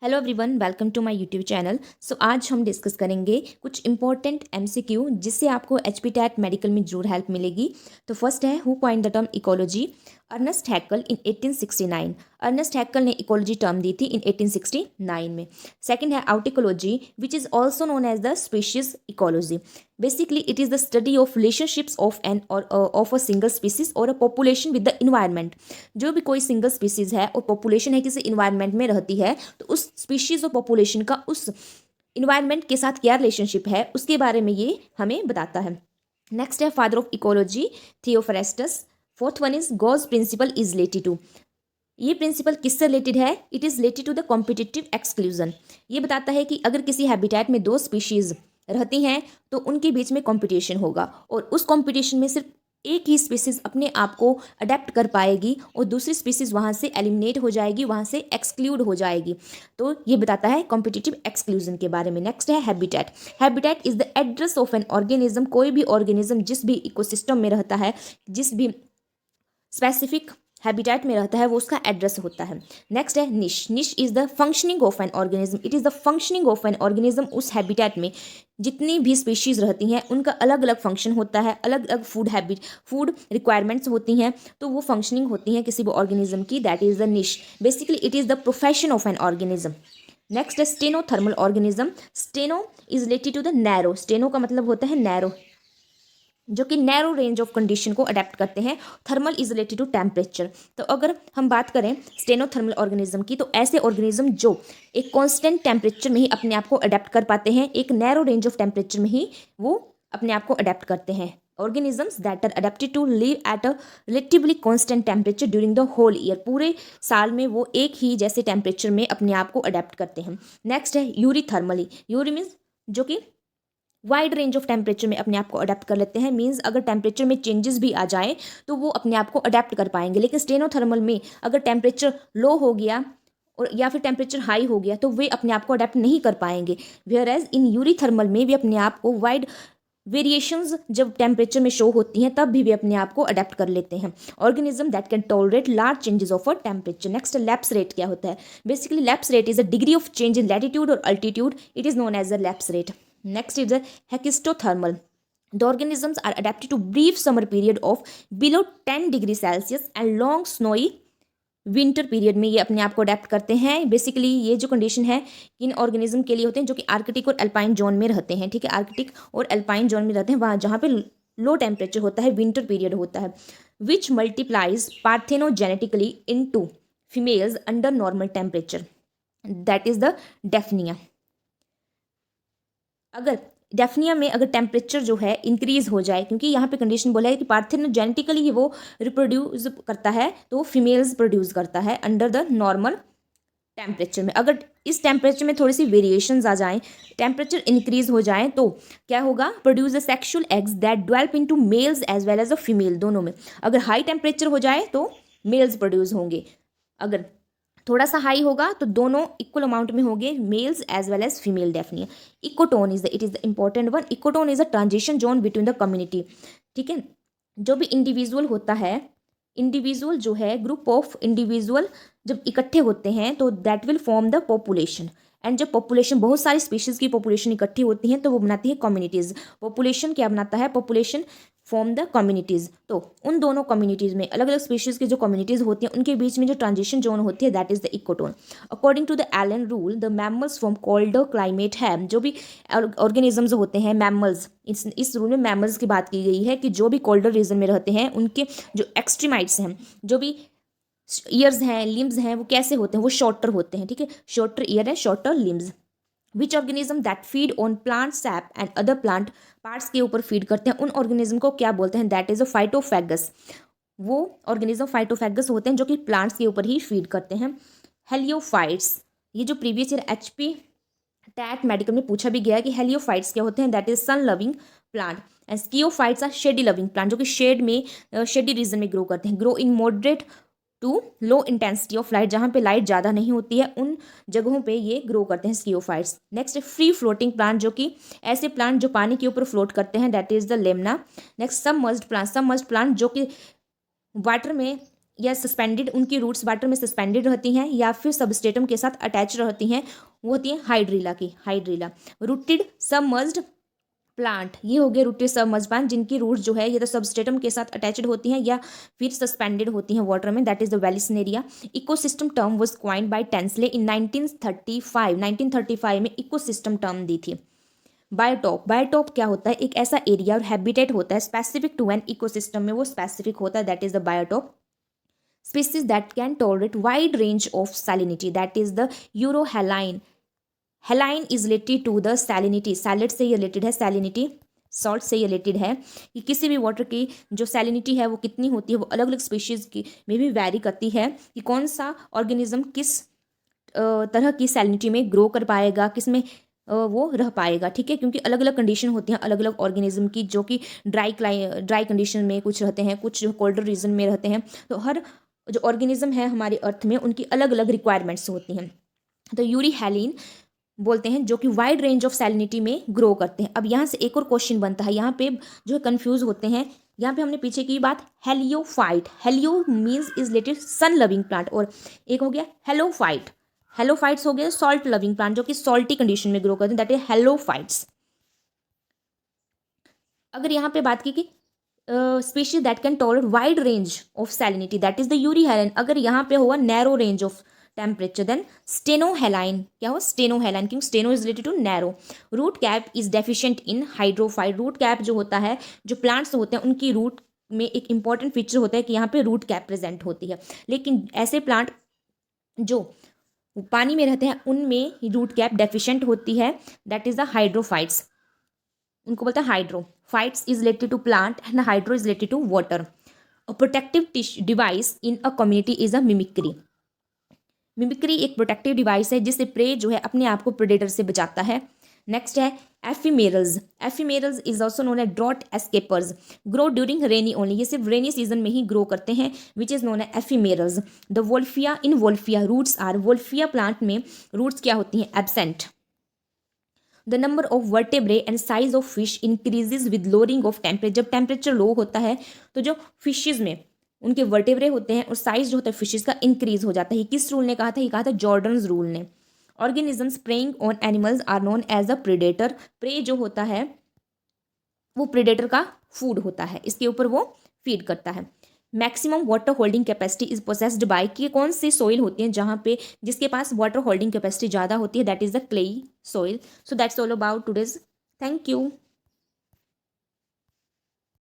Hello everyone, welcome to my YouTube channel. So आज हम discuss करेंगे कुछ इंपॉर्टेंट एमसीक्यू जिससे आपको एचपीटैट मेडिकल में जरूर हेल्प मिलेगी। तो फर्स्ट है, who coined the term ecology? Ernest Haeckel in 1869। Ernest Haeckel ने इकोलॉजी टर्म दी थी इन 1869 में। सेकंड है autecology, which is also known as the species ecology. Basically it is the study of relationships of an और of a single species और a population with the environment. जो भी कोई single species है और पॉपुलेशन है किसी इन्वायरमेंट में रहती है, तो उस स्पीशीज और पॉपुलेशन का उस इन्वायरमेंट के साथ क्या रिलेशनशिप है उसके बारे में ये हमें बताता है। नेक्स्ट है father of ecology, Theophrastus. Fourth one is Gause principle is related to. ये प्रिंसिपल किससे रिलेटेड है? It is related to the competitive exclusion. ये बताता है कि अगर किसी हैबिटेट में दो स्पीशीज रहती हैं तो उनके बीच में कंपटीशन होगा और उस कंपटीशन में सिर्फ एक ही स्पीसीज अपने आप को अडेप्ट कर पाएगी और दूसरी स्पीसीज वहाँ से एलिमिनेट हो जाएगी, वहाँ से एक्सक्लूड हो जाएगी। तो ये बताता है कॉम्पिटिटिव एक्सक्लूजन के बारे में। नेक्स्ट है habitat. Habitat is the address of an organism. कोई भी ऑर्गेनिज्म जिस भी इकोसिस्टम में रहता है, जिस भी स्पेसिफिक हैबिटेट में रहता है, वो उसका एड्रेस होता है। नेक्स्ट है निश। निश is the functioning of an organism. It is the functioning of an organism. उस हैबिटेट में जितनी भी स्पीशीज रहती हैं उनका अलग अलग फंक्शन होता है, अलग अलग फूड रिक्वायरमेंट्स होती हैं, तो वो फंक्शनिंग होती हैं किसी भी ऑर्गेनिज्म की, that is the niche. Basically it is the profession of an organism. Next है stenothermal organism. Steno is related to the narrow. Steno का मतलब होता है नैरो, जो कि नैरो रेंज ऑफ कंडीशन को अडेप्ट करते हैं। Thermal is related to temperature. तो अगर हम बात करें स्टेनोथर्मल ऑर्गेनिज्म की, तो ऐसे ऑर्गेनिज्म जो एक कांस्टेंट टेम्परेचर में ही अपने आप को अडेप्ट कर पाते हैं, एक नैरो रेंज ऑफ टेम्परेचर में ही वो अपने आप को अडेप्ट करते हैं। Organisms that are adapted to live at a relatively constant temperature during the whole year. पूरे साल में वो एक ही जैसे टेम्परेचर में अपने आप को अडेप्ट करते हैं। नेक्स्ट है यूरीथर्मली। यूरी मीन्स जो कि वाइड रेंज ऑफ टेम्परेचर में अपने आप को अडेप्ट कर लेते हैं। मींस अगर टेम्परेचर में चेंजेस भी आ जाएं तो वो अपने आप को अडेप्ट कर पाएंगे। लेकिन स्टेनोथर्मल में अगर टेम्परेचर लो हो गया और या फिर टेम्परेचर हाई हो गया तो वे अपने आप को अडेप्ट नहीं कर पाएंगे। वेयर एज इन यूरीथर्मल में भी अपने आप को वाइड वेरिएशंस जब टेम्परेचर में शो होती हैं तब भी वे अपने आप को अडेप्ट कर लेते हैं। Organism that can tolerate large changes of a temperature. Next lapse rate क्या होता है? Basically lapse rate is a degree of change in latitude और altitude. It is known as a lapse rate. Next is the hecistothermal. The organisms are adapted to brief summer period of below 10 degree Celsius and long snowy winter period में ये अपने आप को adapt करते हैं। Basically ये जो condition है इन ऑर्गेनिज्म के लिए होते हैं जो कि आर्कटिक और अल्पाइन जोन में रहते हैं। ठीक है, आर्कटिक और अल्पाइन जोन में रहते हैं, वहाँ जहाँ पे लो टेम्परेचर होता है, विंटर पीरियड होता है। Which multiplies parthenogenetically into females under normal temperature, that is the Daphnia. अगर डेफनिया में अगर टेम्परेचर जो है इंक्रीज हो जाए, क्योंकि यहाँ पे कंडीशन बोला है कि पार्थेनोजेनेटिकली ही वो रिप्रोड्यूस करता है, तो वो फीमेल्स प्रोड्यूस करता है अंडर द नॉर्मल टेम्परेचर में। अगर इस टेम्परेचर में थोड़ी सी वेरिएशंस आ जाएं, टेम्परेचर इंक्रीज हो जाए, तो क्या होगा? Produce the sexual eggs that develop into males as well as a female. दोनों में अगर हाई टेम्परेचर हो जाए तो मेल्स प्रोड्यूस होंगे, अगर थोड़ा सा हाई होगा तो दोनों इक्वल अमाउंट में होंगे, males as well as female. Definite ecotone is the it is the important one. Ecotone is a transition zone between the community. ठीक है, जो भी इंडिविजुअल होता है, इंडिविजुअल जो है ग्रुप ऑफ इंडिविजुअल जब इकट्ठे होते हैं तो that will form the population. And जब पॉपुलेशन बहुत सारी स्पीशीज की पॉपुलेशन इकट्ठी होती है तो वो बनाती है कम्युनिटीज। पॉपुलेशन क्या बनाता है? Population form the communities. तो उन दोनों कम्युनिटीज में अलग अलग स्पीशीज की जो कम्युनिटीज होती हैं उनके बीच में जो ट्रांजिशन जोन होती है that is the ecotone. According to the Allen rule, the mammals from colder climate है। जो भी ऑर्गेनिजम्स होते हैं मैमल्स, इस रूल में मैमल्स की बात की गई है कि जो भी कोल्डर रीजन में रहते हैं उनके जो एक्सट्रीमाइट्स हैं, जो भी ईयर्स हैं, लिम्स हैं, वो कैसे होते हैं? वो शॉर्टर होते हैं। ठीक है, शॉर्टर ईयर है, shorter limbs. Which organism that feed on plant SAP and other plant parts के ऊपर फीड करते हैं, उन ऑर्गेनिज्म को क्या बोलते हैं? That is a phytophagous. वो ऑर्गेनिज्म फाइटोफैगस होते हैं जो कि प्लांट्स के ऊपर ही फीड करते हैं। हेलियोफाइट्स, ये जो previous year HP TAT medical में पूछा भी गया है कि हेलियोफाइट्स क्या होते हैं? That is sun loving plant. And sciophytes are shady loving plant, जो कि शेड में शेडी रीजन में ग्रो करते हैं। Grow in moderate to low intensity of light, जहाँ पे लाइट ज़्यादा नहीं होती है उन जगहों पे ये ग्रो करते हैं स्कियोफाइट्स। नेक्स्ट फ्री फ्लोटिंग प्लांट, जो कि ऐसे प्लांट जो पानी के ऊपर फ्लोट करते हैं, that is the Lemna. Next submerged plant, submerged plant जो कि वाटर में या सस्पेंडेड, उनकी रूट्स वाटर में सस्पेंडेड रहती हैं या फिर सबस्ट्रेटम के साथ अटैच रहती हैं, वो होती है हाइड्रिला की, हाइड्रिला। रूटेड सबमर्ज्ड प्लांट, ये हो गए रूटेड सबमर्ज्ड प्लांट जिनकी रूट्स जो है ये तो सबस्ट्रेटम के साथ अटैच्ड होती हैं या फिर सस्पेंडेड होती हैं वाटर में, that is the Vallisneria. Ecosystem term was coined by Tansley in 1935 में इकोसिस्टम टर्म दी थी। बायोटॉप, बायोटॉप क्या होता है, एक ऐसा एरिया और हैबिटेट होता है स्पेसिफिक टू एन इकोसिस्टम में, वो स्पेसिफिक होता है, that is the biotope. Species that can tolerate wide range of salinity, that is the euryhaline. Haline is related to the salinity, सैलिड से रिलेटेड है, सैलिनिटी सॉल्ट से रिलेटेड है कि किसी भी वाटर की जो सैलिनिटी है वो कितनी होती है, वो अलग अलग स्पीशीज़ की में भी वैरी करती है कि कौन सा ऑर्गेनिज्म किस तरह की सैलिनिटी में ग्रो कर पाएगा, किस में वो रह पाएगा, ठीक है, क्योंकि अलग अलग कंडीशन होती हैं अलग अलग ऑर्गेनिज्म की, जो कि ड्राई कंडीशन में कुछ रहते हैं, कुछ जो कोल्डर रीजन में रहते हैं। तो हर जो ऑर्गेनिज्म है हमारे अर्थ में उनकी अलग अलग रिक्वायरमेंट्स होती हैं। तो यूरी हेलिन बोलते हैं जो कि वाइड रेंज ऑफ सैलिनिटी में ग्रो करते हैं। अब यहाँ से एक और क्वेश्चन बनता है, यहाँ पे जो है कन्फ्यूज होते हैं। यहाँ पे हमने पीछे की बात heliophyte, helio means is related sun loving plant, और एक हो गया हेलोफाइट, हेलोफाइट्स हो गए सॉल्ट लविंग प्लांट जो कि सॉल्टी कंडीशन में ग्रो करते हैं, दैट इज हेलोफाइट्स। अगर यहाँ पे बात की कि species that can tolerate wide range of salinity, that is the euryhaline. अगर यहाँ पे हुआ narrow range of temperature, then stenohaline, क्या हो स्टेनोहेलाइन, क्योंकि steno is related to narrow. Root cap is deficient in hydrophyte, root cap जो होता है, जो प्लांट्स होते हैं उनकी रूट में एक इंपॉर्टेंट फीचर होता है कि यहाँ पे रूट कैप प्रेजेंट होती है, लेकिन ऐसे प्लांट जो पानी में रहते हैं उनमें रूट कैप डेफिशिएंट होती है, दैट इज द हाइड्रोफाइट्स, उनको बोलते हैं hydro. Phytes is related to plant and hydro is related to water. A protective device in a community is a mimicry, mimicry एक प्रोटेक्टिव डिवाइस है जिससे pray जो है अपने आप को प्रेडेटर से बचाता है। नेक्स्ट है ephemerals, ephemerals is also known as drought escapers, grow during rainy only, ये सिर्फ रेनी सीजन में ही ग्रो करते हैं, which is known as ephemerals. The Wolffia, in Wolffia roots are, Wolffia plant में रूट्स क्या होती हैं, absent. The number of vertebrae and size of fish increases with lowering of temperature, जब temperature low होता है तो जो फिशेज में उनके वर्टेब्रे होते हैं और साइज जो होता है फिशेज का इंक्रीज हो जाता है। किस रूल ने कहा था, ये कहा था जॉर्डन्स रूल ने। Organisms preying on animals are known as a predator, prey जो होता है वो प्रेडेटर का फूड होता है, इसके ऊपर वो फीड करता है। Maximum water holding capacity is possessed bye, कि कौन सी सोइल होती है जहाँ पे जिसके पास वाटर होल्डिंग कैपेसिटी ज़्यादा होती है, that is the clay soil. So that's all about today's, thank you.